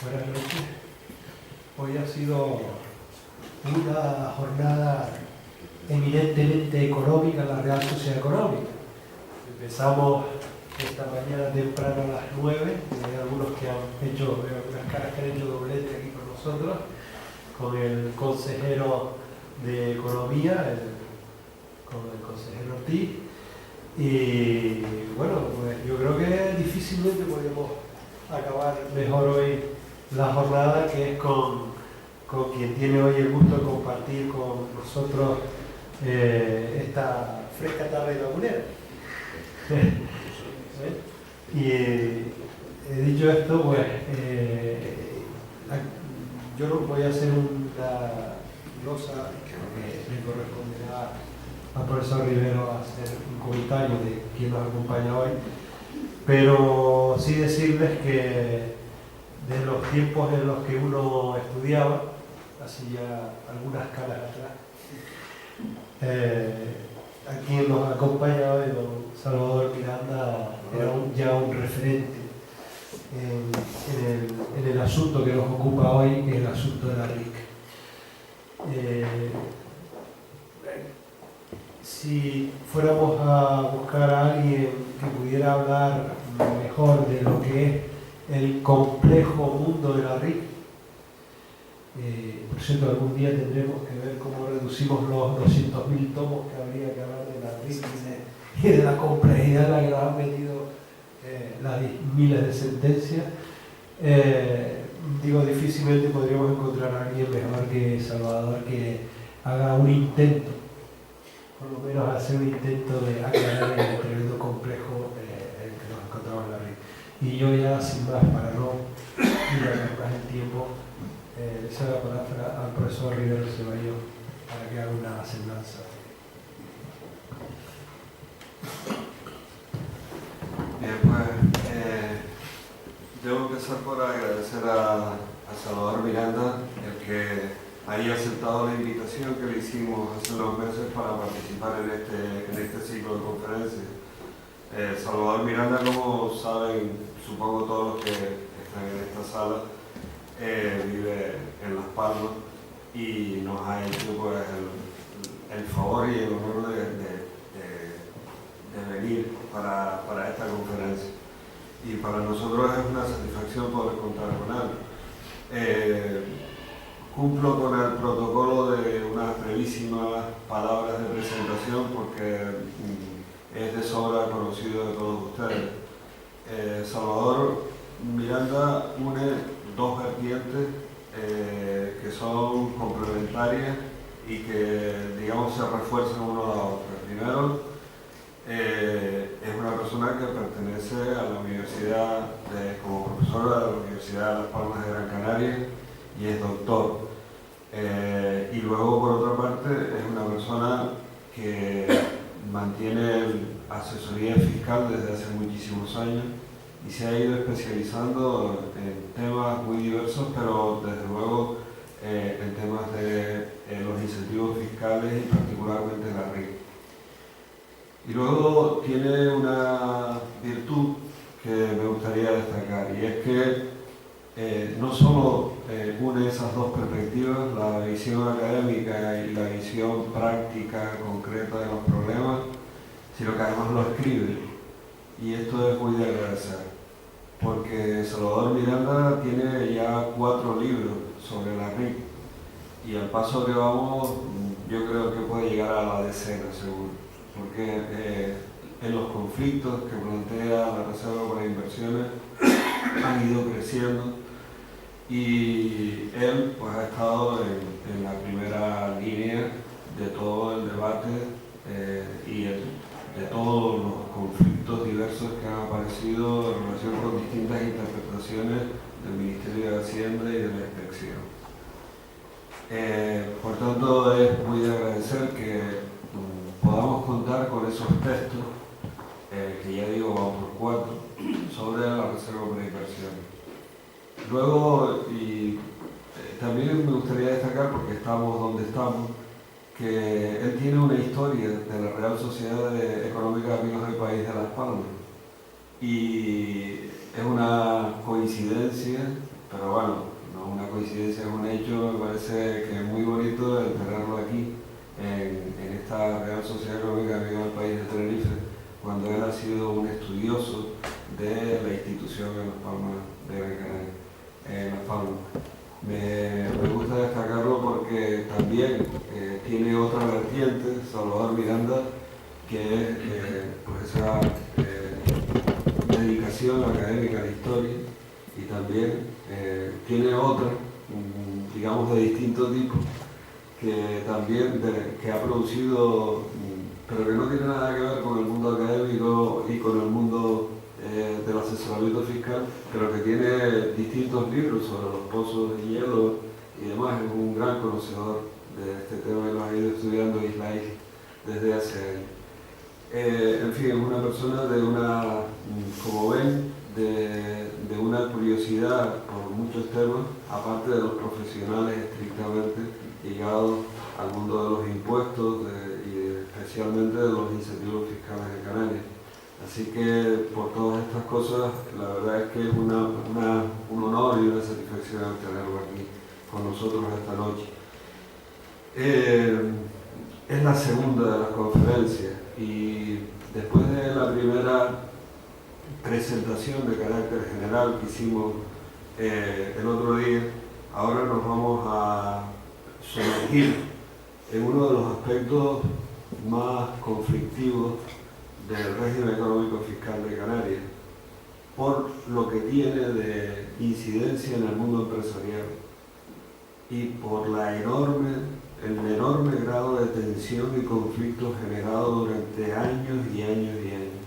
Buenas noches. Hoy ha sido una jornada eminentemente económica en la Real Sociedad Económica. Empezamos esta mañana temprano a las 9, y hay algunos que han hecho, veo algunas caras que han hecho doblete aquí con nosotros, con el consejero de Economía, con el consejero Ortiz. Y bueno, pues yo creo que difícilmente podemos acabar mejor hoy la jornada, que es con quien tiene hoy el gusto de compartir con nosotros esta fresca tarde lagunera. Y dicho esto, pues yo no voy a hacer una glosa que le corresponderá al profesor Rivero hacer un comentario de quien nos acompaña hoy, pero sí decirles que de los tiempos en los que uno estudiaba, así ya algunas caras atrás, a quien nos acompaña hoy, don Salvador Miranda, era ya un referente en el asunto que nos ocupa hoy, que es el asunto de la RIC. Si fuéramos a buscar a alguien que pudiera hablar mejor de lo que es el complejo mundo de la RIC, por cierto, algún día tendremos que ver cómo reducimos los 200.000 tomos que habría que hablar de la RIC y de la complejidad en la que nos han metido las miles de sentencias. Digo, difícilmente podríamos encontrar a alguien mejor que Salvador que haga un intento, por lo menos hacer un intento de aclarar el tremendo complejo en el que nos encontramos en la RIC. Y yo ya, sin más, para no ir más el tiempo, le cedo la palabra al profesor Rivero Ceballos para que haga una semblanza. Bien, pues debo empezar por agradecer a Salvador Miranda el que haya aceptado la invitación que le hicimos hace unos meses para participar en este ciclo de conferencias. Salvador Miranda, como saben, supongo todos los que están en esta sala, vive en Las Palmas y nos ha hecho pues, el favor y el honor de venir para esta conferencia. Y para nosotros es una satisfacción poder contar con él. Cumplo con el protocolo de unas brevísimas palabras de presentación porque es de sobra conocido de todos ustedes. Salvador Miranda une dos vertientes que son complementarias y que, digamos, se refuerzan uno a la otra. Primero, es una persona que pertenece a la universidad, como profesora de la Universidad de Las Palmas de Gran Canaria, y es doctor. Y luego, por otra parte, es una persona que mantiene asesoría fiscal desde hace muchísimos años y se ha ido especializando en temas muy diversos, pero desde luego en temas de los incentivos fiscales y particularmente la RIC. Y luego tiene una virtud que me gustaría destacar, y es que no solo une esas dos perspectivas, la visión académica y la visión práctica, concreta de los problemas, sino que además lo escribe. Y esto es muy de agradecer, porque Salvador Miranda tiene ya 4 libros sobre la RIC, y al paso que vamos, yo creo que puede llegar a la decena, seguro, porque en los conflictos que plantea la Reserva para Inversiones han ido creciendo. Y él pues, ha estado en la primera línea de todo el debate y de todos los conflictos diversos que han aparecido en relación con distintas interpretaciones del Ministerio de Hacienda y de la Inspección. Por tanto, es muy de agradecer que podamos contar con esos textos, que ya digo van por 4, sobre la Reserva para Inversiones. Luego, también me gustaría destacar, porque estamos donde estamos, que él tiene una historia de la Real Sociedad Económica de Amigos del País de Las Palmas. Y es una coincidencia pero bueno, no es una coincidencia, es un hecho. Me parece que es muy bonito el tenerlo aquí, en esta Real Sociedad Económica que vive en el país de Tenerife, cuando él ha sido un estudioso de la institución en Las Palmas de Gran Canaria, en Las Palmas. Me gusta destacarlo porque también tiene otra vertiente, Salvador Miranda, que es pues esa dedicación académica a la historia, y también tiene otra, digamos, de distinto tipo, que también que ha producido, pero que no tiene nada que ver con el mundo académico y con el mundo del asesoramiento fiscal, pero que tiene distintos libros sobre los pozos de hielo y demás. Es un gran conocedor de este tema y lo ha ido estudiando isla a isla desde hace años. En fin, es una persona de una, como ven, de una curiosidad por muchos temas, aparte de los profesionales estrictamente ligados al mundo de los impuestos y especialmente de los incentivos fiscales en Canarias. Así que por todas estas cosas, la verdad es que es un honor y una satisfacción tenerlo aquí con nosotros esta noche. Es la segunda de las conferencias, y después de la primera presentación de carácter general que hicimos el otro día, ahora nos vamos a sumergir en uno de los aspectos más conflictivos del régimen económico fiscal de Canarias, por lo que tiene de incidencia en el mundo empresarial y por el enorme grado de tensión y conflicto generado durante años y años y años.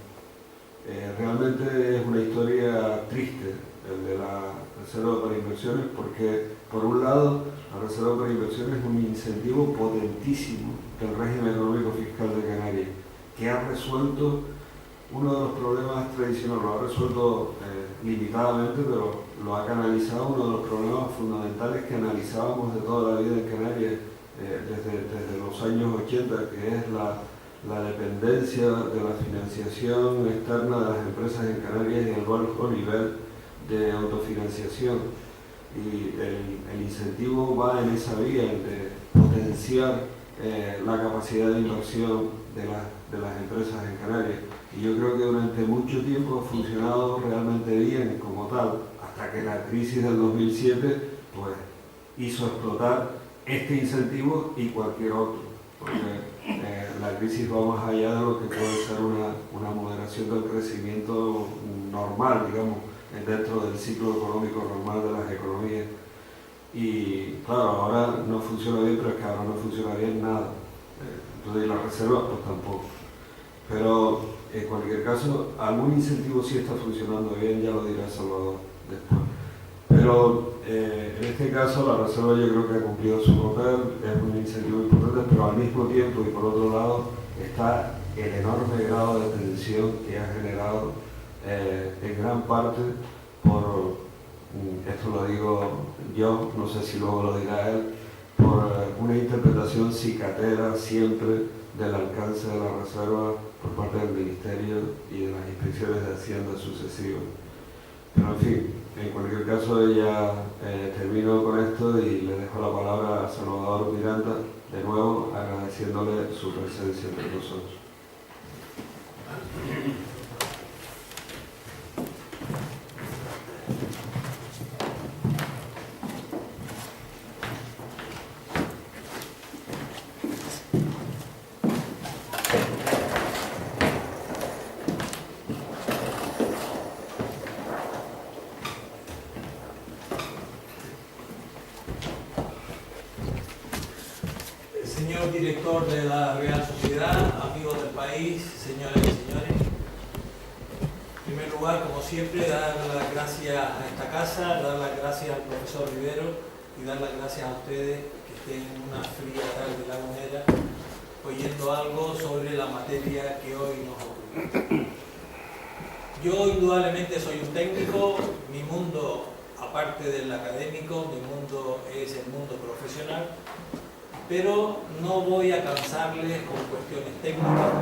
Realmente es una historia triste el de la Reserva para Inversiones, porque por un lado la Reserva para Inversiones es un incentivo potentísimo del régimen económico fiscal de Canarias, que ha resuelto uno de los problemas tradicionales, lo ha resuelto limitadamente, pero lo ha canalizado uno de los problemas fundamentales que analizábamos de toda la vida en Canarias desde los años 80, que es la dependencia de la financiación externa de las empresas en Canarias y el bajo nivel de autofinanciación. Y el incentivo va en esa vía, el de potenciar la capacidad de inversión de las empresas en Canarias. Y yo creo que durante mucho tiempo ha funcionado realmente bien como tal, hasta que la crisis del 2007 pues, hizo explotar este incentivo y cualquier otro, porque la crisis va más allá de lo que puede ser una moderación del crecimiento normal, digamos, dentro del ciclo económico normal de las economías. Y claro, ahora no funciona bien, pero es que ahora no funciona bien nada. Entonces, las reservas pues tampoco. Pero en cualquier caso, algún incentivo sí está funcionando bien, ya lo dirá Salvador después. Pero en este caso la Reserva yo creo que ha cumplido su papel, es un incentivo importante, pero al mismo tiempo y por otro lado está el enorme grado de tensión que ha generado en gran parte por, esto lo digo yo, no sé si luego lo dirá él, por una interpretación cicatera siempre del alcance de la Reserva por parte del Ministerio y de las inspecciones de Hacienda sucesivas. Pero en fin, en cualquier caso ya termino con esto y le dejo la palabra a Salvador Miranda, de nuevo agradeciéndole su presencia entre nosotros. Señor director de la Real Sociedad, amigos del país, señoras y señores, en primer lugar, como siempre, dar las gracias a esta casa, dar las gracias al profesor Rivero y dar las gracias a ustedes que estén en una fría tarde lagunera oyendo algo sobre la materia que hoy nos ocupa. Yo indudablemente soy un técnico, mi mundo, aparte del académico, mi mundo es el mundo profesional, pero no voy a cansarles con cuestiones técnicas,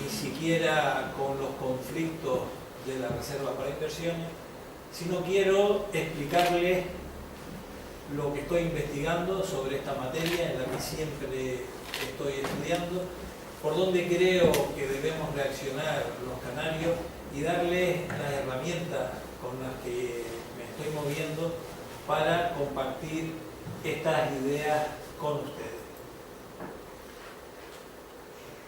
ni siquiera con los conflictos de la Reserva para Inversiones, sino quiero explicarles lo que estoy investigando sobre esta materia en la que siempre estoy estudiando, por donde creo que debemos reaccionar los canarios y darles las herramientas con las que me estoy moviendo para compartir estas ideas con ustedes.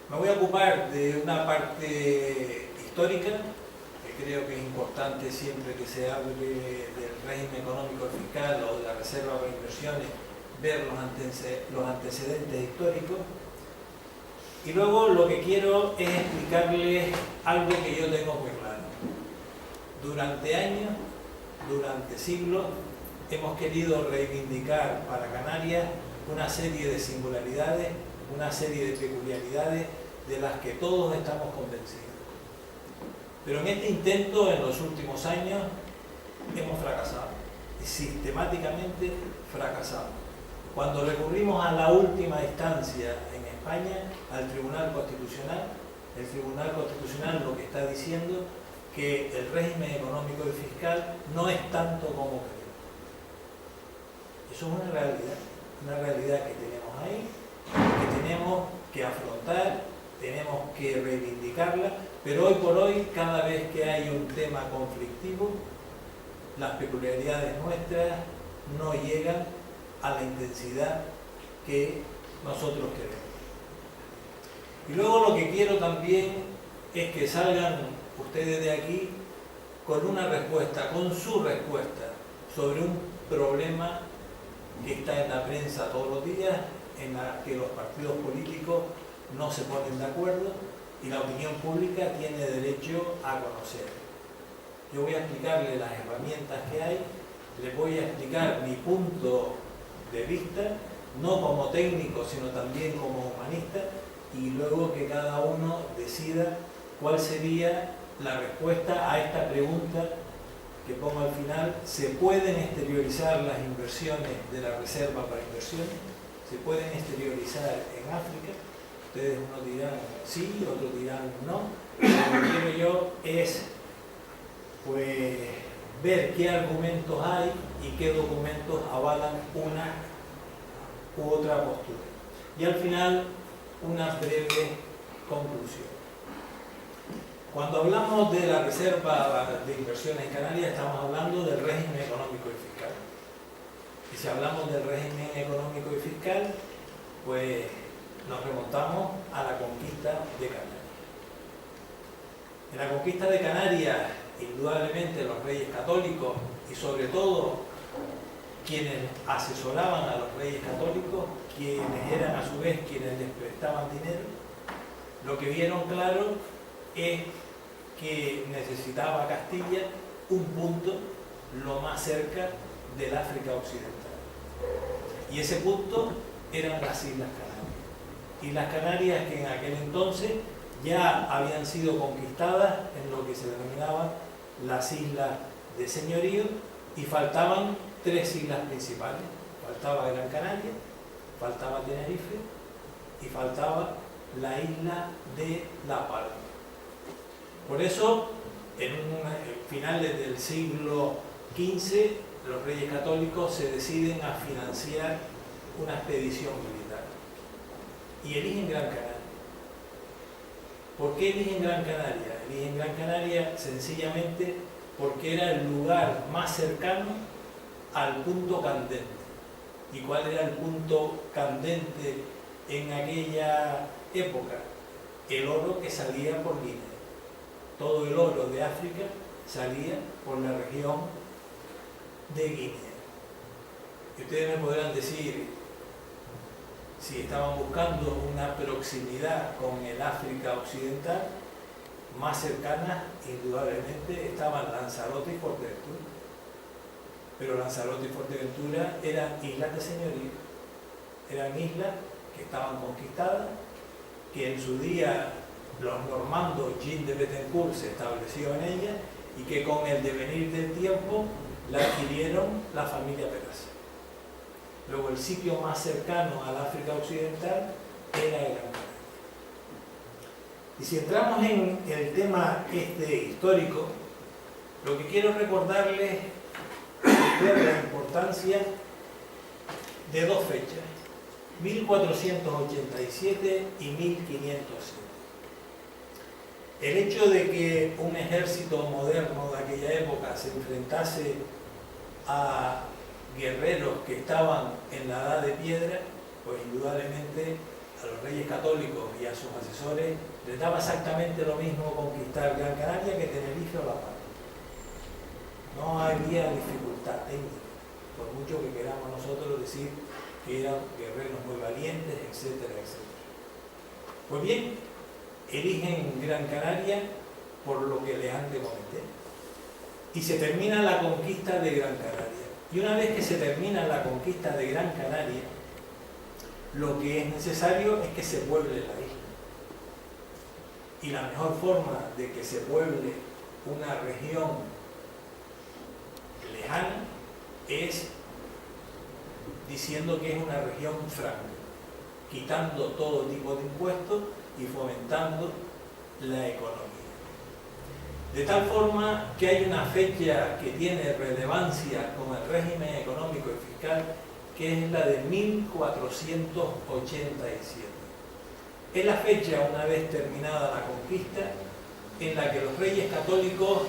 Me voy a ocupar de una parte histórica, que creo que es importante siempre que se hable del régimen económico y fiscal o de la reserva para inversiones, ver los antecedentes históricos. Y luego lo que quiero es explicarles algo que yo tengo muy claro. Durante años, durante siglos, hemos querido reivindicar para Canarias una serie de singularidades, una serie de peculiaridades de las que todos estamos convencidos. Pero en este intento, en los últimos años, hemos fracasado, y sistemáticamente fracasado. Cuando recurrimos a la última instancia en España, al Tribunal Constitucional, el Tribunal Constitucional lo que está diciendo que el régimen económico y fiscal no es tanto como creemos. Eso es una realidad que tenemos ahí, que tenemos que afrontar, tenemos que reivindicarla, pero hoy por hoy, cada vez que hay un tema conflictivo, las peculiaridades nuestras no llegan a la intensidad que nosotros queremos. Y luego lo que quiero también es que salgan ustedes de aquí con una respuesta, con su respuesta sobre un problema que está en la prensa todos los días, en la que los partidos políticos no se ponen de acuerdo y la opinión pública tiene derecho a conocer. Yo voy a explicarles las herramientas que hay, les voy a explicar mi punto de vista, no como técnico, sino también como humanista, y luego que cada uno decida cuál sería la respuesta a esta pregunta que pongo al final. ¿Se pueden exteriorizar las inversiones de la reserva para inversiones? ¿Se pueden exteriorizar en África? Ustedes unos dirán sí, otros dirán no. Lo que quiero yo es pues ver qué argumentos hay y qué documentos avalan una u otra postura. Y al final, una breve conclusión. Cuando hablamos de la reserva de inversiones en Canarias, estamos hablando del régimen económico y fiscal. Y si hablamos del régimen económico y fiscal, pues nos remontamos a la conquista de Canarias. En la conquista de Canarias, indudablemente los reyes católicos y sobre todo quienes asesoraban a los reyes católicos, quienes eran a su vez quienes les prestaban dinero, lo que vieron claro es que necesitaba Castilla un punto lo más cerca del África Occidental. Y ese punto eran las Islas Canarias. Islas Canarias que en aquel entonces ya habían sido conquistadas en lo que se denominaban las islas de señorío, y faltaban tres islas principales. Faltaba Gran Canaria, faltaba Tenerife y faltaba la isla de La Palma. Por eso, en finales del siglo XV, los reyes católicos se deciden a financiar una expedición militar y eligen Gran Canaria. ¿Por qué eligen Gran Canaria? Eligen Gran Canaria sencillamente porque era el lugar más cercano al punto candente. ¿Y cuál era el punto candente en aquella época? El oro que salía por Guinea. Todo el oro de África salía por la región de Guinea. Y ustedes me podrán decir, si estaban buscando una proximidad con el África Occidental, más cercanas, indudablemente, estaban Lanzarote y Fuerteventura. Pero Lanzarote y Fuerteventura eran islas de señorío, eran islas que estaban conquistadas, que en su día los normandos Jean de Bettencourt se estableció en ellas y que con el devenir del tiempo la adquirieron la familia Peraza. Luego el sitio más cercano al África Occidental era el Gran Canaria. Y si entramos en el tema histórico, Lo que quiero recordarles es la importancia de dos fechas, 1487 y 1507. El hecho de que un ejército moderno de aquella época se enfrentase a guerreros que estaban en la edad de piedra, pues indudablemente a los reyes católicos y a sus asesores les daba exactamente lo mismo conquistar Gran Canaria que Tenerife o La Palma. No había dificultad técnica, por mucho que queramos nosotros decir que eran guerreros muy valientes, etcétera, etcétera. Pues bien, eligen Gran Canaria por lo que les antes comenté. Y se termina la conquista de Gran Canaria. Y una vez que se termina la conquista de Gran Canaria, lo que es necesario es que se pueble la isla. Y la mejor forma de que se pueble una región lejana es diciendo que es una región franca, quitando todo tipo de impuestos y fomentando la economía. De tal forma que hay una fecha que tiene relevancia con el régimen económico y fiscal, que es la de 1487. Es la fecha, una vez terminada la conquista, en la que los reyes católicos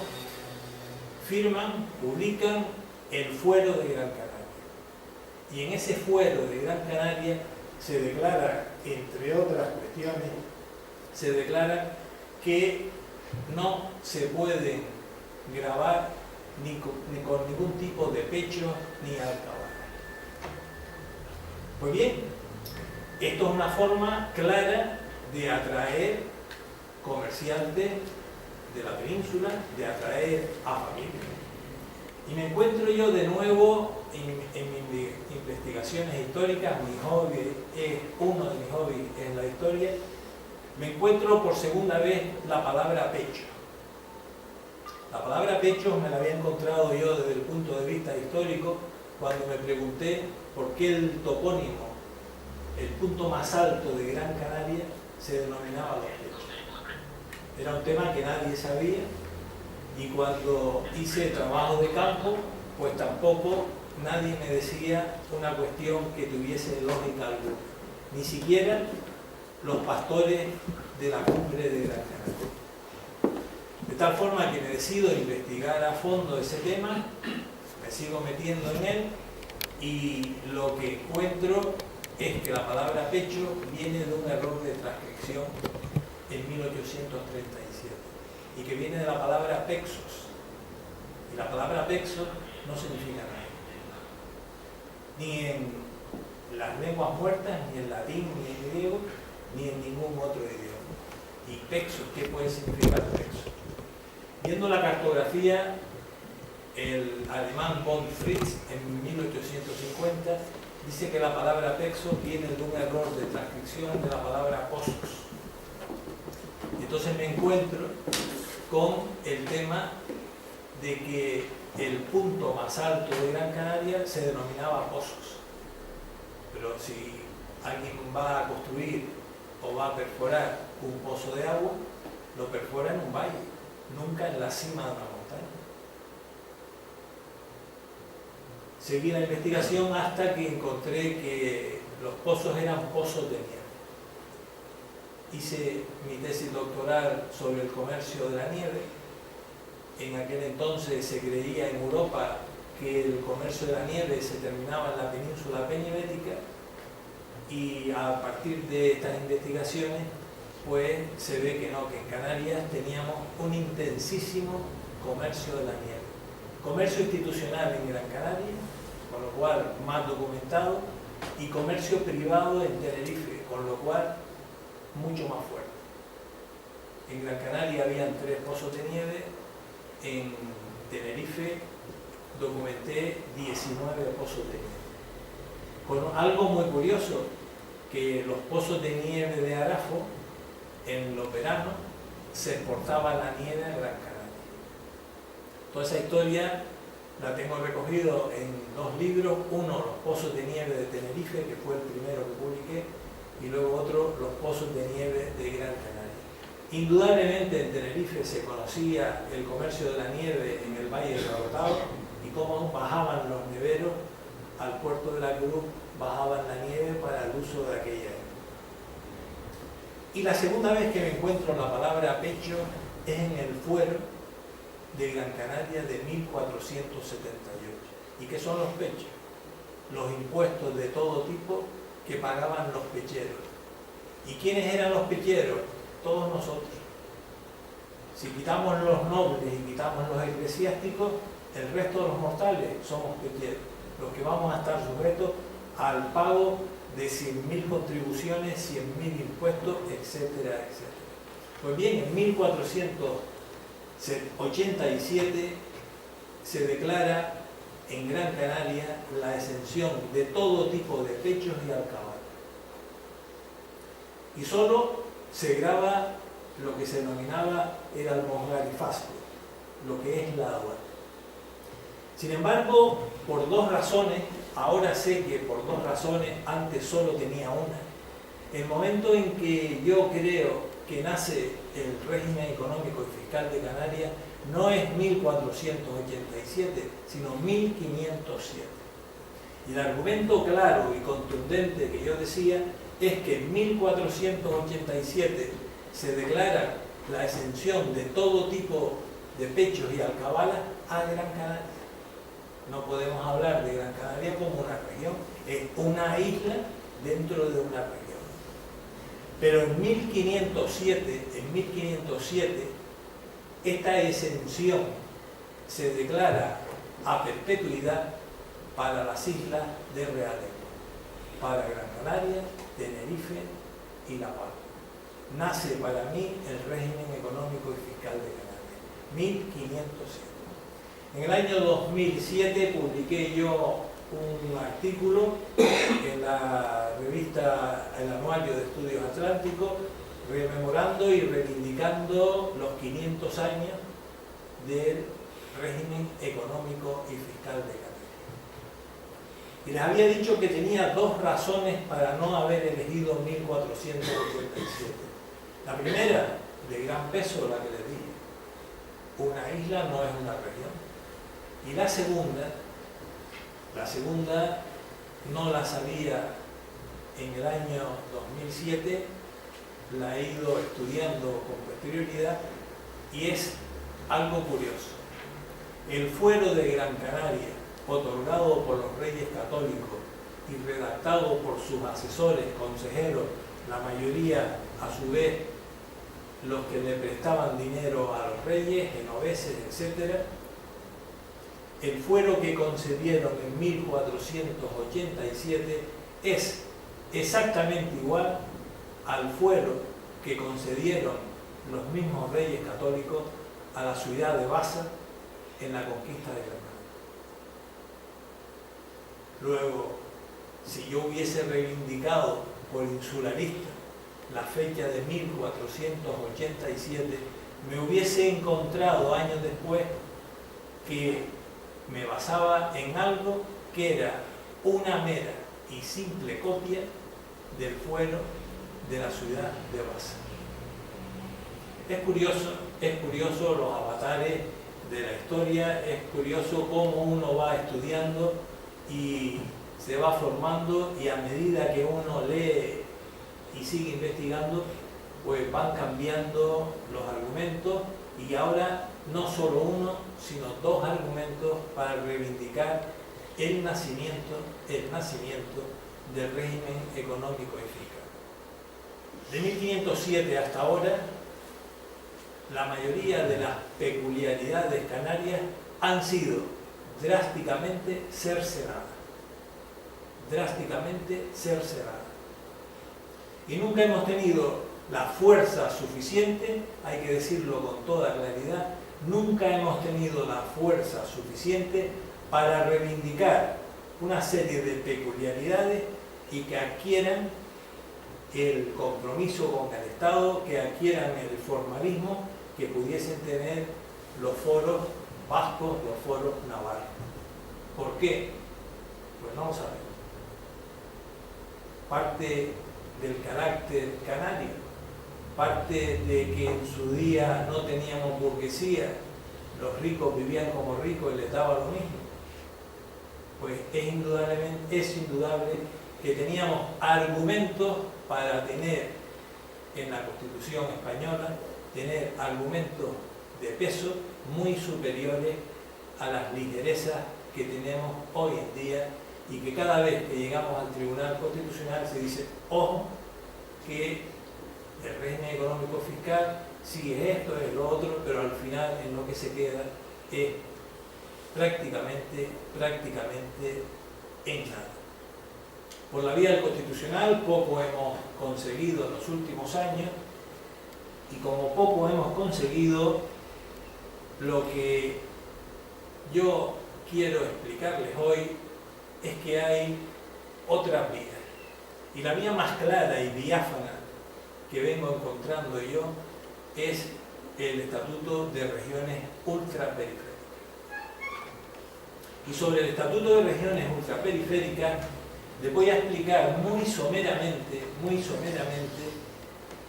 firman, publican el Fuero de Gran Canaria. Y en ese Fuero de Gran Canaria se declara, entre otras cuestiones, se declara que no se pueden grabar ni con ningún tipo de pecho ni alcabalas. Pues bien, esto es una forma clara de atraer comerciantes de la península, de atraer a familias. Y me encuentro yo de nuevo en mis investigaciones históricas, mi hobby es, uno de mis hobbies en la historia, me encuentro por segunda vez la palabra pecho. La palabra pecho me la había encontrado yo desde el punto de vista histórico cuando me pregunté por qué el topónimo, el punto más alto de Gran Canaria, se denominaba Los Pechos. Era un tema que nadie sabía y cuando hice trabajo de campo, pues tampoco nadie me decía una cuestión que tuviese lógica alguna. Ni siquiera los pastores de la cumbre de Gran Canaria. De tal forma que me decido investigar a fondo ese tema, me sigo metiendo en él y lo que encuentro es que la palabra pecho viene de un error de transcripción en 1837 y que viene de la palabra pexos. Y la palabra pexos no significa nada. Ni en las lenguas muertas, ni en latín, ni en griego, ni en ningún otro idioma. ¿Y pexos? ¿Qué puede significar pexos? Viendo la cartografía, el alemán von Fritz en 1850 dice que la palabra pexo viene de un error de transcripción de la palabra posos. Entonces me encuentro con el tema de que el punto más alto de Gran Canaria se denominaba Pozos. Pero si alguien va a construir o va a perforar un pozo de agua, lo perfora en un valle, nunca en la cima de una montaña. Seguí la investigación hasta que encontré que los pozos eran pozos de nieve. Hice mi tesis doctoral sobre el comercio de la nieve. En aquel entonces se creía en Europa que el comercio de la nieve se terminaba en la península penibética y a partir de estas investigaciones pues se ve que no, que en Canarias teníamos un intensísimo comercio de la nieve. Comercio institucional en Gran Canaria, con lo cual más documentado, y comercio privado en Tenerife, con lo cual mucho más fuerte. En Gran Canaria habían 3 pozos de nieve, en Tenerife documenté 19 pozos de nieve. Con algo muy curioso, que los pozos de nieve de Arafo, en los veranos, se exportaba la nieve a Gran Canaria. Toda esa historia la tengo recogido en 2 libros, uno, Los pozos de nieve de Tenerife, que fue el primero que publiqué, y luego otro, Los pozos de nieve de Gran Canaria. Indudablemente en Tenerife se conocía el comercio de la nieve en el Valle del Orotava y cómo bajaban los neveros al puerto de la Cruz, bajaban la nieve para el uso de aquella época. Y la segunda vez que me encuentro la palabra pecho es en el fuero de Gran Canaria de 1478. ¿Y qué son los pechos? Los impuestos de todo tipo que pagaban los pecheros. ¿Y quiénes eran los pecheros? Todos nosotros. Si quitamos los nobles y quitamos los eclesiásticos, el resto de los mortales somos pecheros, los que vamos a estar sujetos al pago de 100.000 contribuciones, 100.000 impuestos, etcétera, etcétera. Pues bien, en 1487 se declara en Gran Canaria la exención de todo tipo de pechos y alcabalas. Y solo se graba lo que se denominaba el almogarifazgo, lo que es la aduana. Sin embargo, por dos razones, ahora sé que por dos razones, antes solo tenía una. El momento en que yo creo que nace el régimen económico y fiscal de Canarias no es 1487, sino 1507. Y el argumento claro y contundente que yo decía es que en 1487 se declara la exención de todo tipo de pechos y alcabalas a Gran Canaria. No podemos hablar de Gran Canaria como una región, es una isla dentro de una región. Pero en 1507, esta exención se declara a perpetuidad para las islas de Realengo, para Gran Canaria, Tenerife y La Palma. Nace para mí el régimen económico y fiscal de Canarias, 1507. En el año 2007 publiqué yo un artículo en la revista El Anuario de Estudios Atlánticos, rememorando y reivindicando los 500 años del régimen económico y fiscal de Canarias. Y les había dicho que tenía dos razones para no haber elegido 1487. La primera, de gran peso, la que les dije: una isla no es una región. Y la segunda no la sabía en el año 2007, la he ido estudiando con posterioridad y es algo curioso. El fuero de Gran Canaria, otorgado por los Reyes Católicos y redactado por sus asesores, consejeros, la mayoría a su vez los que le prestaban dinero a los reyes, genoveses, etc. El fuero que concedieron en 1487 es exactamente igual al fuero que concedieron los mismos reyes católicos a la ciudad de Baza en la conquista de Granada. Luego, si yo hubiese reivindicado por insularista la fecha de 1487, me hubiese encontrado años después que me basaba en algo que era una mera y simple copia del fuero de la ciudad de Baza. Es curioso los avatares de la historia, es curioso cómo uno va estudiando y se va formando, y a medida que uno lee y sigue investigando, pues van cambiando los argumentos, y ahora no solo uno, sino dos argumentos para reivindicar el nacimiento del régimen económico y fiscal. De 1507 hasta ahora, la mayoría de las peculiaridades canarias han sido drásticamente cercenadas. Y nunca hemos tenido la fuerza suficiente, hay que decirlo con toda claridad, nunca hemos tenido la fuerza suficiente para reivindicar una serie de peculiaridades y que adquieran el compromiso con el Estado, que adquieran el formalismo que pudiesen tener los foros vascos, los foros navarros. ¿Por qué? Pues no lo sabemos. Parte del carácter canario parte de que en su día no teníamos burguesía, los ricos vivían como ricos y les daba lo mismo. Pues es indudable que teníamos argumentos para tener en la Constitución española, tener argumentos de peso muy superiores a las ligerezas que tenemos hoy en día, y que cada vez que llegamos al Tribunal Constitucional se dice, ojo, que el régimen económico fiscal sí es esto, es lo otro, pero al final en lo que se queda es prácticamente en nada. Por la vía del Constitucional poco hemos conseguido en los últimos años, y como poco hemos conseguido, lo que yo quiero explicarles hoy es que hay otras vías. Y la vía más clara y diáfana que vengo encontrando yo es el Estatuto de Regiones Ultraperiféricas. Y sobre el Estatuto de Regiones Ultraperiféricas les voy a explicar muy someramente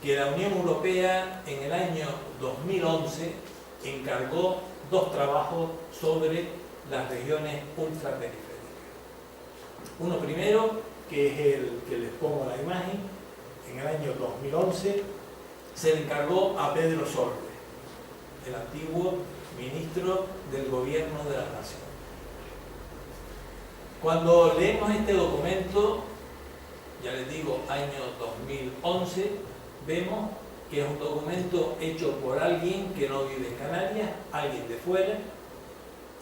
que la Unión Europea en el año 2011 encargó 2 trabajos sobre las regiones ultraperiféricas. Uno primero, que es el que les pongo la imagen, en el año 2011 se le encargó a Pedro Solbes, el antiguo ministro del Gobierno de la Nación. Cuando leemos este documento, ya les digo, año 2011, vemos que es un documento hecho por alguien que no vive en Canarias, alguien de fuera,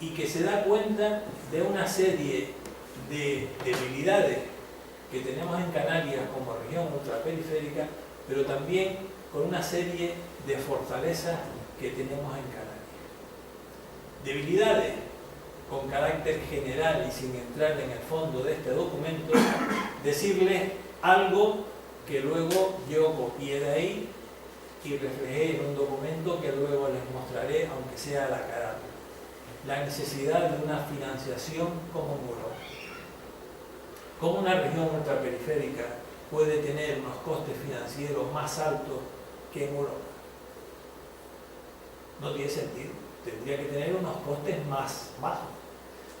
y que se da cuenta de una serie de debilidades que tenemos en Canarias como región ultraperiférica, pero también con una serie de fortalezas que tenemos en Canarias. Debilidades con carácter general y sin entrar en el fondo de este documento, decirles algo que luego yo copié de ahí y reflejé en un documento que luego les mostraré, aunque sea la carátula. La necesidad de una financiación como en Europa. ¿Cómo una región ultraperiférica puede tener unos costes financieros más altos que en Europa? No tiene sentido. Tendría que tener unos costes más bajos.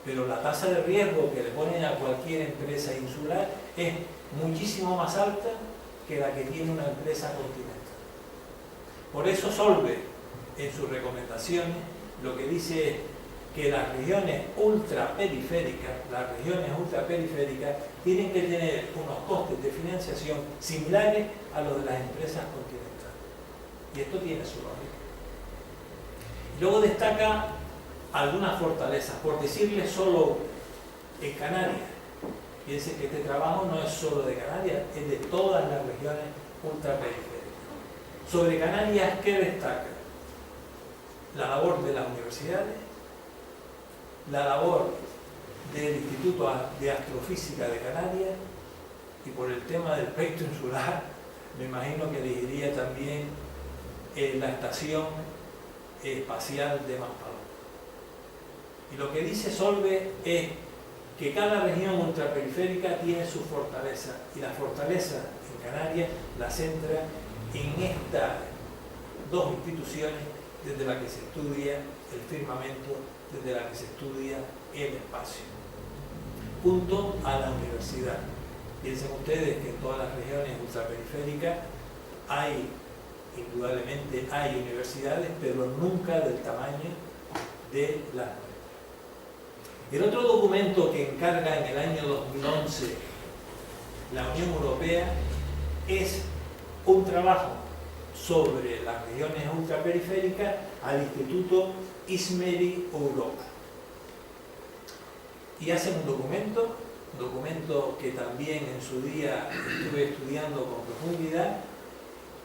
Pero la tasa de riesgo que le ponen a cualquier empresa insular es muchísimo más alta que la que tiene una empresa continental. Por eso Solbes, en sus recomendaciones, lo que dice es que las regiones ultraperiféricas tienen que tener unos costes de financiación similares a los de las empresas continentales. Y esto tiene su lógica. Luego destaca algunas fortalezas, por decirles solo en Canarias. Piensen que este trabajo no es solo de Canarias, es de todas las regiones ultraperiféricas. Sobre Canarias, ¿qué destaca? La labor de las universidades, la labor del Instituto de Astrofísica de Canarias, y por el tema del espectro insular, me imagino que elegiría también la Estación Espacial de Maspalomas. Y lo que dice Solbes es que cada región ultraperiférica tiene su fortaleza, y la fortaleza en Canarias la centra en estas 2 instituciones desde las que se estudia el firmamento, desde las que se estudia el espacio, junto a la universidad. Piensen ustedes que en todas las regiones ultraperiféricas hay, indudablemente hay universidades, pero nunca del tamaño de las. El otro documento que encarga en el año 2011 la Unión Europea es un trabajo sobre las regiones ultraperiféricas al Instituto Izmeri Europa. Y hacen un documento que también en su día estuve estudiando con profundidad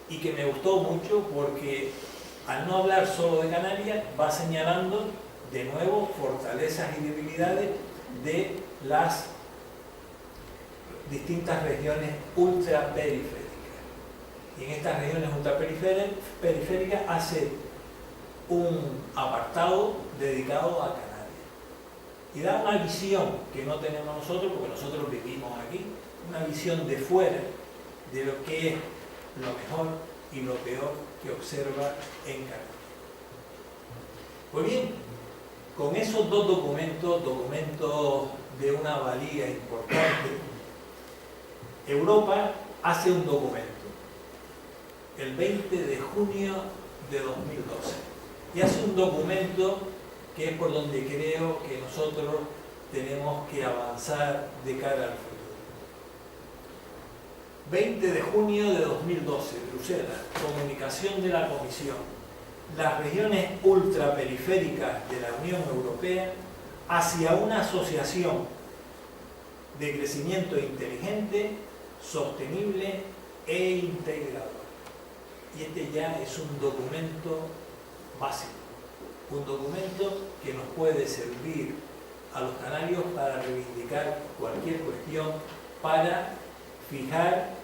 y que me gustó mucho porque al no hablar solo de Canarias va señalando de nuevo fortalezas y debilidades de las distintas regiones ultraperiféricas. Y en estas regiones ultraperiféricas hace un apartado dedicado a Canarias. Y da una visión que no tenemos nosotros, porque nosotros vivimos aquí, una visión de fuera de lo que es lo mejor y lo peor que observa en Canarias. Pues bien, con esos dos documentos de una valía importante, Europa hace un documento el 20 de junio de 2012 y hace un documento que es por donde creo que nosotros tenemos que avanzar de cara al futuro. 20 de junio de 2012, Bruselas, comunicación de la Comisión. Las regiones ultraperiféricas de la Unión Europea hacia una asociación de crecimiento inteligente, sostenible e integrador. Y este ya es un documento básico, un documento que nos puede servir a los canarios para reivindicar cualquier cuestión, para fijar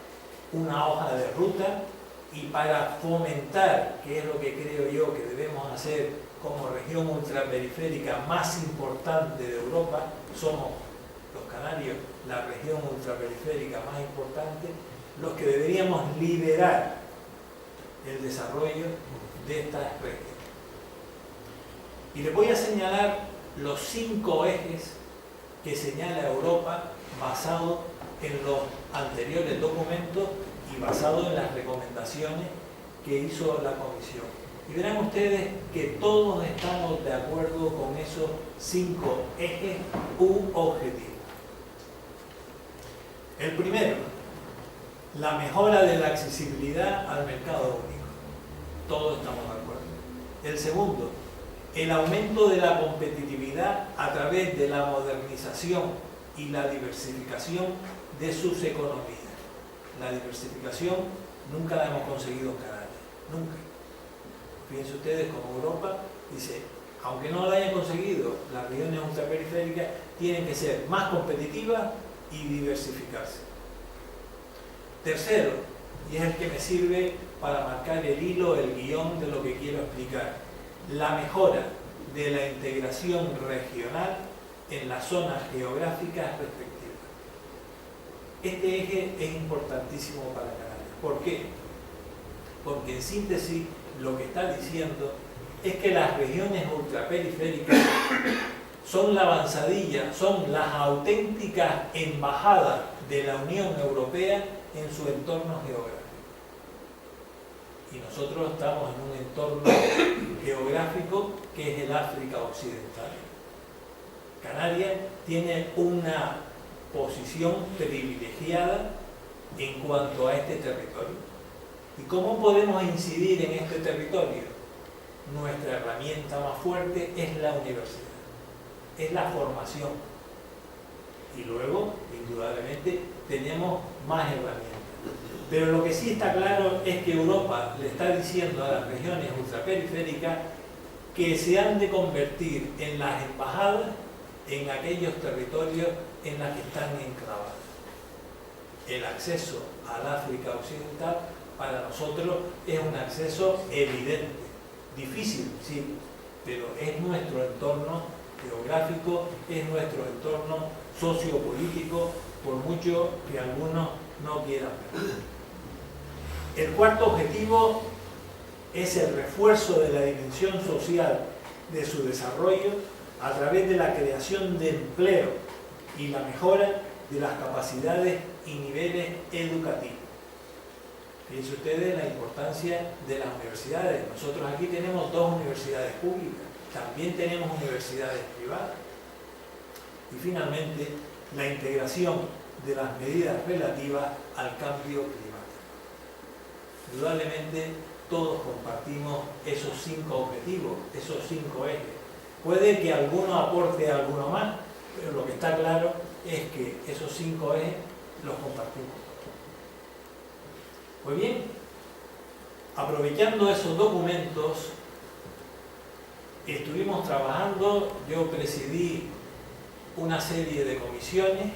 una hoja de ruta y para fomentar, que es lo que creo yo que debemos hacer como región ultraperiférica más importante de Europa. Somos los canarios la región ultraperiférica más importante, los que deberíamos liderar el desarrollo de estas regiones. Y les voy a señalar los 5 ejes que señala Europa basado en los anteriores documentos y basado en las recomendaciones que hizo la Comisión. Y verán ustedes que todos estamos de acuerdo con esos 5 ejes u objetivos. El primero, la mejora de la accesibilidad al mercado único. Todos estamos de acuerdo. El segundo, el aumento de la competitividad a través de la modernización y la diversificación de sus economías. La diversificación nunca la hemos conseguido en Canarias, nunca. Fíjense ustedes como Europa dice, aunque no la hayan conseguido, las regiones ultraperiféricas tienen que ser más competitivas y diversificarse. Tercero, y es el que me sirve para marcar el hilo, el guión de lo que quiero explicar, la mejora de la integración regional en las zonas geográficas respectivas. Este eje es importantísimo para Canarias. ¿Por qué? Porque en síntesis lo que está diciendo es que las regiones ultraperiféricas son la avanzadilla, son las auténticas embajadas de la Unión Europea en su entorno geográfico. Y nosotros estamos en un entorno geográfico que es el África Occidental. Canarias tiene una posición privilegiada en cuanto a este territorio. ¿Y cómo podemos incidir en este territorio? Nuestra herramienta más fuerte es la universidad, es la formación. Y luego, indudablemente, tenemos más herramientas. Pero lo que sí está claro es que Europa le está diciendo a las regiones ultraperiféricas que se han de convertir en las embajadas en aquellos territorios en los que están enclavadas. El acceso al África Occidental para nosotros es un acceso evidente, difícil, sí, pero es nuestro entorno geográfico, es nuestro entorno sociopolítico, por mucho que algunos no quieran ver. El cuarto objetivo es el refuerzo de la dimensión social de su desarrollo a través de la creación de empleo y la mejora de las capacidades y niveles educativos. Fíjense ustedes la importancia de las universidades. Nosotros aquí tenemos 2 universidades públicas, también tenemos universidades privadas. Y finalmente, la integración de las medidas relativas al cambio climático. Indudablemente, todos compartimos esos 5 objetivos, esos 5 ejes. Puede que alguno aporte alguno más, pero lo que está claro es que esos 5 ejes los compartimos. Pues bien, aprovechando esos documentos, estuvimos trabajando, yo presidí una serie de comisiones,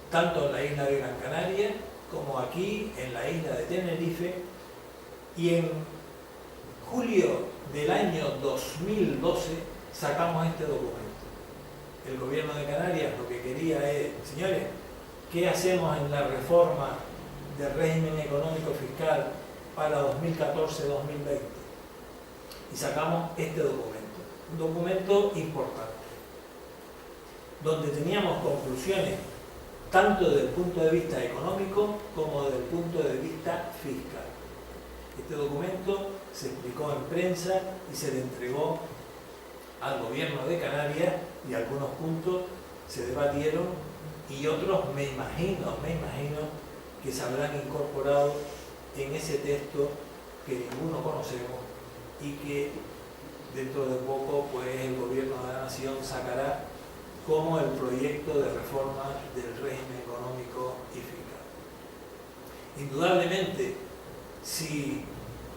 tanto en la isla de Gran Canaria como aquí en la isla de Tenerife, y en julio del año 2012 sacamos este documento. El gobierno de Canarias lo que quería es, señores, ¿qué hacemos en la reforma del régimen económico fiscal para 2014-2020 y sacamos este documento, un documento importante, donde teníamos conclusiones tanto desde el punto de vista económico como desde el punto de vista fiscal. Este documento se explicó en prensa y se le entregó al gobierno de Canarias y algunos puntos se debatieron y otros me imagino que se habrán incorporado en ese texto que ninguno conocemos y que dentro de poco pues el gobierno de la nación sacará como el proyecto de reforma del régimen económico y fiscal. Indudablemente, si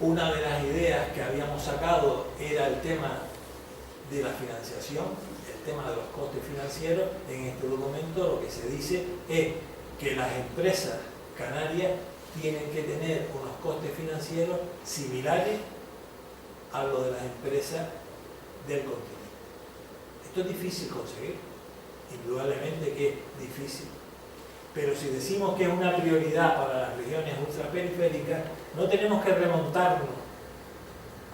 una de las ideas que habíamos sacado era el tema de la financiación, el tema de los costes financieros, en este documento lo que se dice es que las empresas canarias tienen que tener unos costes financieros similares a los de las empresas del continente. Esto es difícil conseguir, indudablemente que es difícil, pero si decimos que es una prioridad para las regiones ultraperiféricas, no tenemos que remontarnos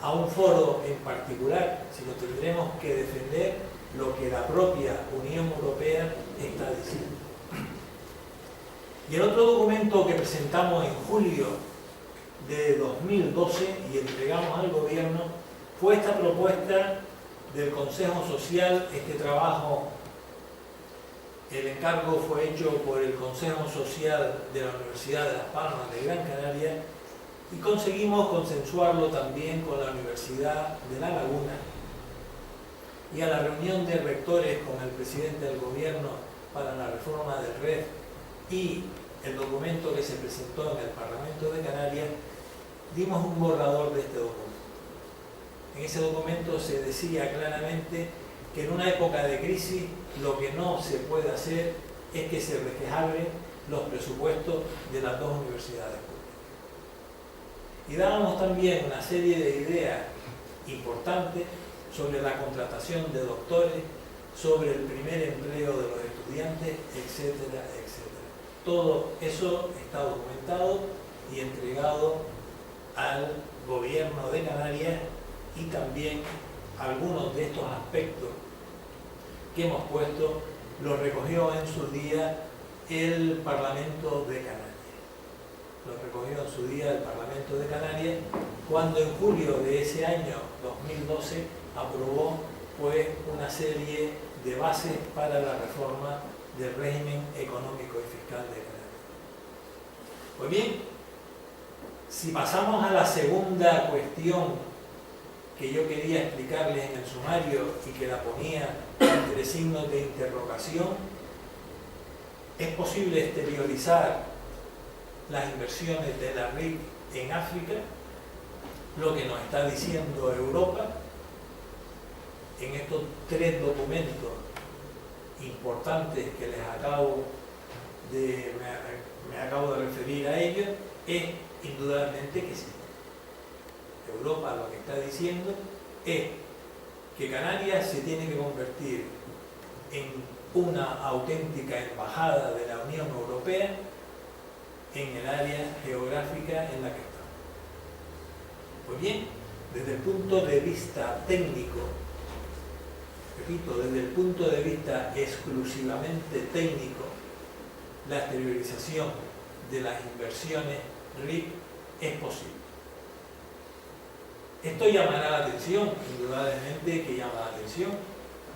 a un foro en particular, sino tendremos que defender lo que la propia Unión Europea está diciendo. Y el otro documento que presentamos en julio de 2012 y entregamos al gobierno fue esta propuesta del Consejo Social. Este trabajo, el encargo fue hecho por el Consejo Social de la Universidad de Las Palmas de Gran Canaria y conseguimos consensuarlo también con la Universidad de La Laguna, y a la reunión de rectores con el presidente del gobierno para la reforma del REF y el documento que se presentó en el Parlamento de Canarias, dimos un borrador de este documento. En ese documento se decía claramente que en una época de crisis lo que no se puede hacer es que se resquebrajen los presupuestos de las dos universidades públicas. Y dábamos también una serie de ideas importantes sobre la contratación de doctores, sobre el primer empleo de los estudiantes, etcétera, etcétera. Todo eso está documentado y entregado al gobierno de Canarias, y también algunos de estos aspectos que hemos puesto los recogió en su día el Parlamento de Canarias. Lo recogió en su día el Parlamento de Canarias cuando en julio de ese año 2012 aprobó pues una serie de bases para la reforma del régimen económico y fiscal de Canarias. Pues bien, si pasamos a la segunda cuestión que yo quería explicarles en el sumario y que la ponía entre signos de interrogación, ¿es posible exteriorizar las inversiones de la RIC en África? Lo que nos está diciendo Europa en estos tres documentos importantes que les acabo de referir a ellos es indudablemente que sí. Europa lo que está diciendo es que Canarias se tiene que convertir en una auténtica embajada de la Unión Europea en el área geográfica en la que estamos. Pues bien, desde el punto de vista técnico, repito, desde el punto de vista exclusivamente técnico, la exteriorización de las inversiones RIC es posible. Esto llamará la atención, indudablemente que llama la atención.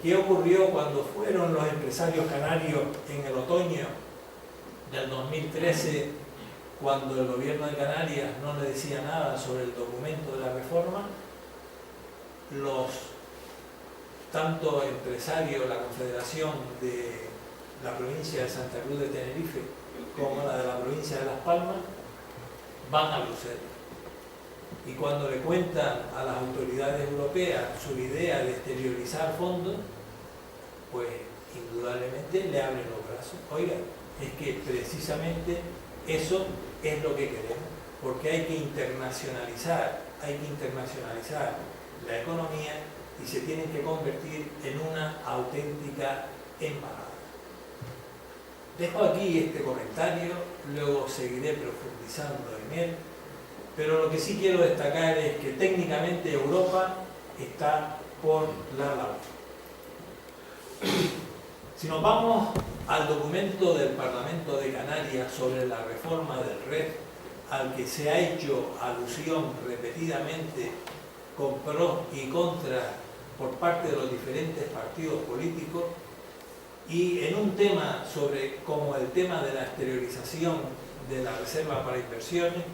¿Qué ocurrió cuando fueron los empresarios canarios en el otoño del 2013, cuando el gobierno de Canarias no le decía nada sobre el documento de la reforma? Tanto empresarios, la Confederación de la provincia de Santa Cruz de Tenerife como la de la provincia de Las Palmas van a Bruselas. Y cuando le cuentan a las autoridades europeas su idea de exteriorizar fondos, pues indudablemente le abren los brazos. Oiga, es que precisamente eso es lo que queremos, porque hay que internacionalizar la economía y se tienen que convertir en una auténtica embajada. Dejo aquí este comentario, luego seguiré profundizando en él, pero lo que sí quiero destacar es que técnicamente Europa está por la labor. Si nos vamos al documento del Parlamento de Canarias sobre la reforma del REF, al que se ha hecho alusión repetidamente con pros y contras por parte de los diferentes partidos políticos, y en un tema como el tema de la exteriorización de la reserva para inversiones,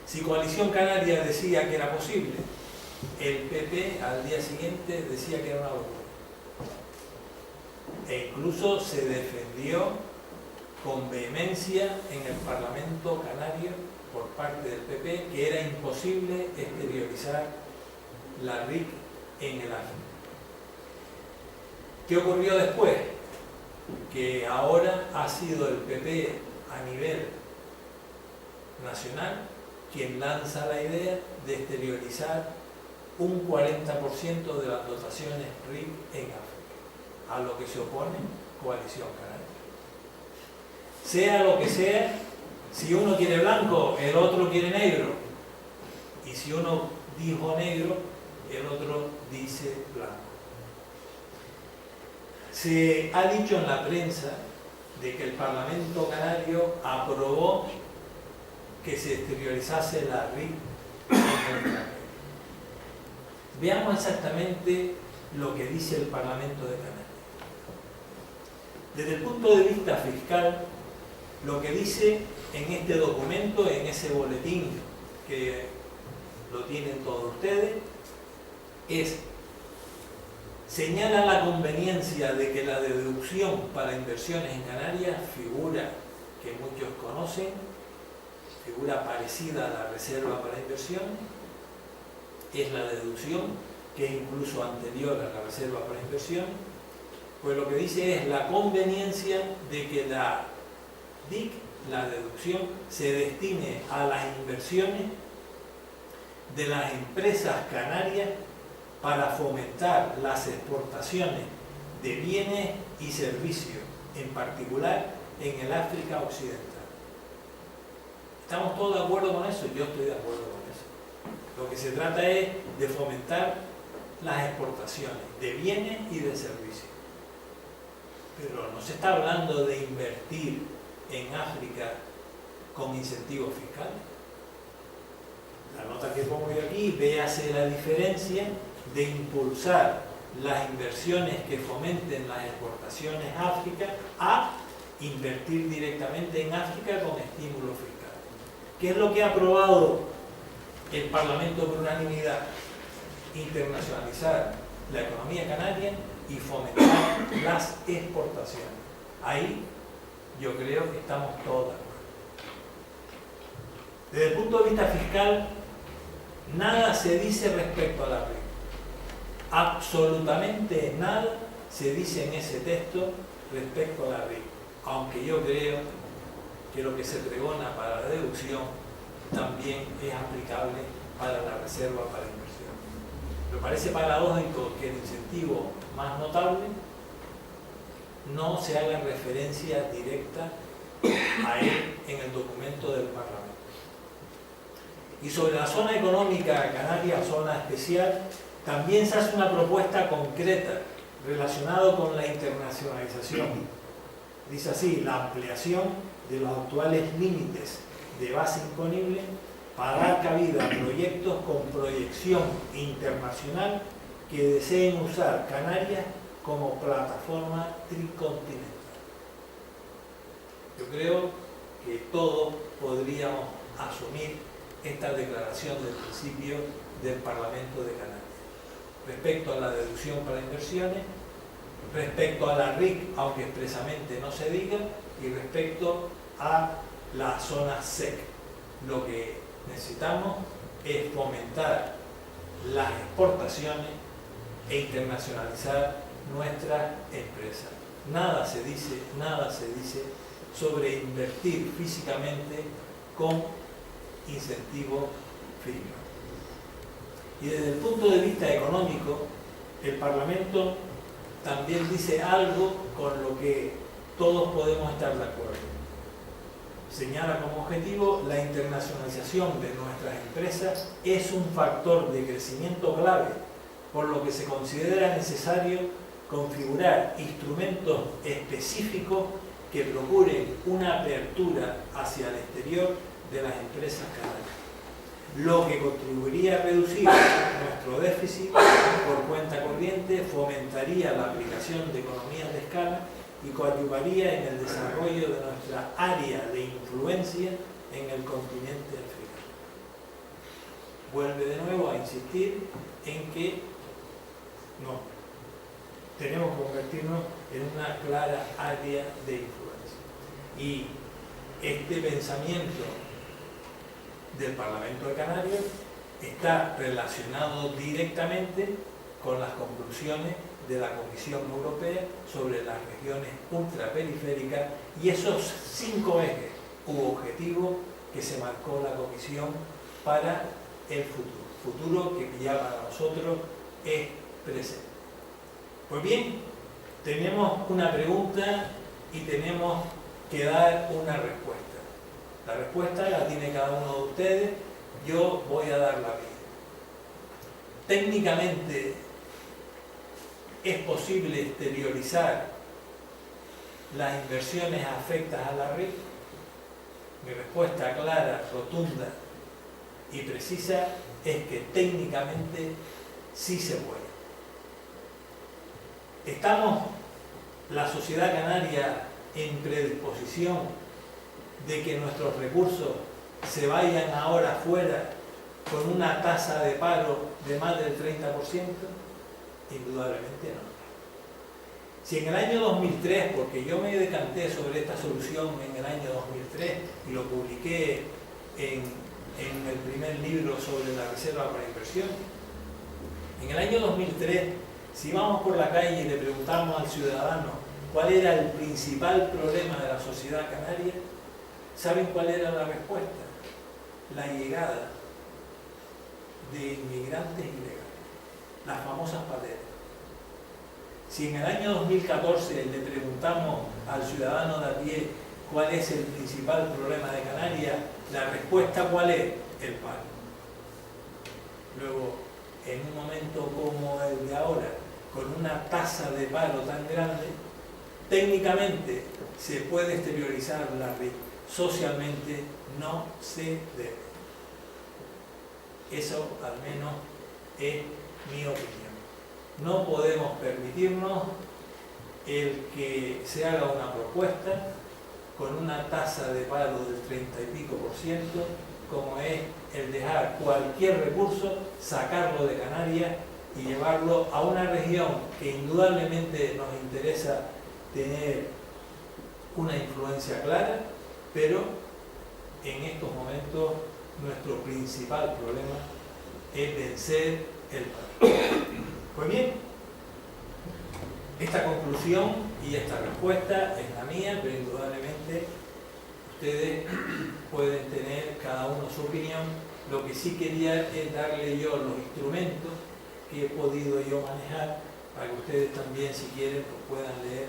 si Coalición Canaria decía que era posible, el PP al día siguiente decía que era una locura. E incluso se defendió con vehemencia en el Parlamento canario por parte del PP que era imposible exteriorizar la RIC en el África. ¿Qué ocurrió después? Que ahora ha sido el PP a nivel nacional quien lanza la idea de exteriorizar un 40% de las dotaciones RIC en África, a lo que se opone Coalición Canaria. Sea lo que sea, si uno quiere blanco, el otro quiere negro, y si uno dijo negro, el otro dice blanco. Se ha dicho en la prensa de que el Parlamento Canario aprobó que se exteriorizase la RIC en el extranjero. Veamos exactamente lo que dice el Parlamento de Canarias. Desde el punto de vista fiscal, lo que dice en este documento, en ese boletín que lo tienen todos ustedes, señala la conveniencia de que la deducción para inversiones en Canarias, figura que muchos conocen, figura parecida a la reserva para inversiones, es la deducción que es incluso anterior a la reserva para inversiones, pues lo que dice es la conveniencia de que la DIC, la deducción, se destine a las inversiones de las empresas canarias para fomentar las exportaciones de bienes y servicios, en particular en el África Occidental. ¿Estamos todos de acuerdo con eso? Yo estoy de acuerdo con eso. Lo que se trata es de fomentar las exportaciones de bienes y de servicios. Pero no se está hablando de invertir en África con incentivos fiscales. La nota que pongo yo aquí, véase la diferencia de impulsar las inversiones que fomenten las exportaciones a África a invertir directamente en África con estímulos fiscales. ¿Qué es lo que ha aprobado el Parlamento por unanimidad? Internacionalizar la economía canaria y fomentar las exportaciones. Ahí yo creo que estamos todos de acuerdo. Desde el punto de vista fiscal, nada se dice respecto a la RIC. Absolutamente nada se dice en ese texto respecto a la RIC, aunque yo creo que lo que se pregona para la deducción también es aplicable para la reserva para inversión. Me parece paradójico que el incentivo más notable no se haga referencia directa a él en el documento del Parlamento. Y sobre la zona económica canaria, zona especial, también se hace una propuesta concreta relacionada con la internacionalización. Dice así: la ampliación de los actuales límites de base imponible para dar cabida a proyectos con proyección internacional que deseen usar Canarias como plataforma tricontinental. Yo creo que todos podríamos asumir esta declaración del principio del Parlamento de Canarias respecto a la deducción para inversiones, respecto a la RIC, aunque expresamente no se diga, y respecto a la zona SEC. Lo que necesitamos es fomentar las exportaciones e internacionalizar nuestras empresas. Nada se dice sobre invertir físicamente con incentivos fiscales. Y desde el punto de vista económico, el Parlamento también dice algo con lo que todos podemos estar de acuerdo. Señala como objetivo la internacionalización de nuestras empresas es un factor de crecimiento clave, por lo que se considera necesario configurar instrumentos específicos que procuren una apertura hacia el exterior de las empresas canarias, lo que contribuiría a reducir nuestro déficit por cuenta corriente, fomentaría la aplicación de economías de escala y coadyuvaría en el desarrollo de nuestra área de influencia en el continente africano. Vuelve de nuevo a insistir en que no, tenemos que convertirnos en una clara área de influencia. Y este pensamiento del Parlamento de Canarias está relacionado directamente con las conclusiones de la Comisión Europea sobre las regiones ultraperiféricas y esos 5 ejes u objetivos que se marcó la Comisión para el futuro que ya para nosotros es presente. Pues bien, tenemos una pregunta y tenemos que dar una respuesta. La respuesta la tiene cada uno de ustedes, yo voy a dar la mía. Técnicamente, ¿es posible exteriorizar las inversiones afectas a la red? Mi respuesta clara, rotunda y precisa es que técnicamente sí se puede. ¿Estamos, la sociedad canaria, en predisposición de que nuestros recursos se vayan ahora fuera con una tasa de paro de más del 30%? Indudablemente no. Si en el año 2003, porque yo me decanté sobre esta solución en el año 2003 y lo publiqué en el primer libro sobre la reserva para inversión, en el año 2003, si vamos por la calle y le preguntamos al ciudadano cuál era el principal problema de la sociedad canaria, ¿saben cuál era la respuesta? La llegada de inmigrantes ilegales, las famosas paleras. Si en el año 2014 le preguntamos al ciudadano de a pie cuál es el principal problema de Canarias, la respuesta ¿cuál es? El paro. Luego, en un momento como el de ahora, con una tasa de paro tan grande, técnicamente se puede exteriorizar la red. Socialmente no se debe. Eso al menos es mi opinión. No podemos permitirnos el que se haga una propuesta con una tasa de paro del 30 y pico %, como es el dejar cualquier recurso, sacarlo de Canarias y llevarlo a una región que indudablemente nos interesa tener una influencia clara, pero en estos momentos nuestro principal problema es vencer el paro. Pues bien, esta conclusión y esta respuesta es la mía, pero indudablemente ustedes pueden tener cada uno su opinión. Lo que sí quería es darle yo los instrumentos que he podido yo manejar para que ustedes también, si quieren, pues puedan leer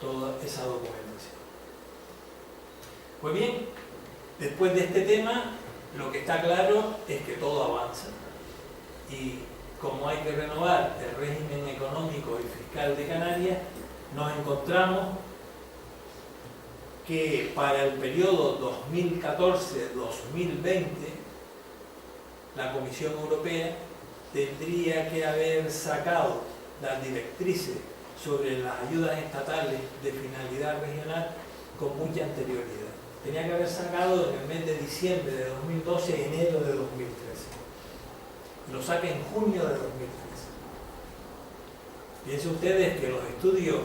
toda esa documentación. Pues bien, después de este tema, lo que está claro es que todo avanza. Y como hay que renovar el régimen económico y fiscal de Canarias, nos encontramos que para el periodo 2014-2020 la Comisión Europea tendría que haber sacado las directrices sobre las ayudas estatales de finalidad regional con mucha anterioridad. Tenía que haber sacado en el mes de diciembre de 2012, enero de 2013. Lo saca en junio de 2013. Piensen ustedes que los estudios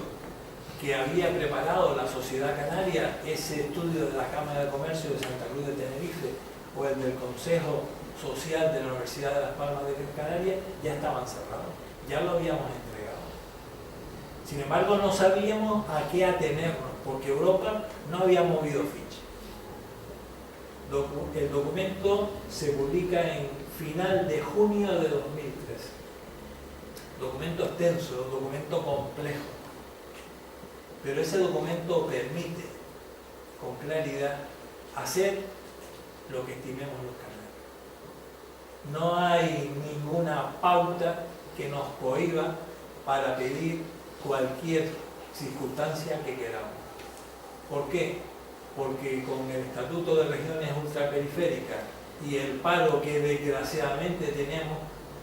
que había preparado la Sociedad Canaria, ese estudio de la Cámara de Comercio de Santa Cruz de Tenerife o el del Consejo Social de la Universidad de Las Palmas de Gran Canaria, ya estaban cerrados, ya lo habíamos entregado. Sin embargo, no sabíamos a qué atenernos, porque Europa no había movido ficha. El documento se publica en final de junio de 2013. Documento extenso, documento complejo. pero ese documento permite con claridad hacer lo que estimemos los canales. No hay ninguna pauta que nos cohiba para pedir cualquier circunstancia que queramos. ¿Por qué? Porque con el Estatuto de Regiones Ultraperiféricas y el paro que desgraciadamente tenemos,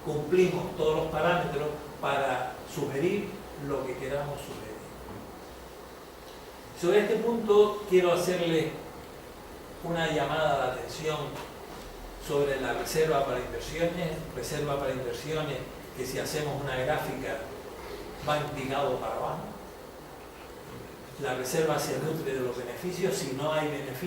cumplimos todos los parámetros para sugerir lo que queramos sugerir. Sobre este punto quiero hacerle una llamada de atención sobre la reserva para inversiones que si hacemos una gráfica va indicado para abajo. La reserva se nutre de los beneficios, si no hay beneficios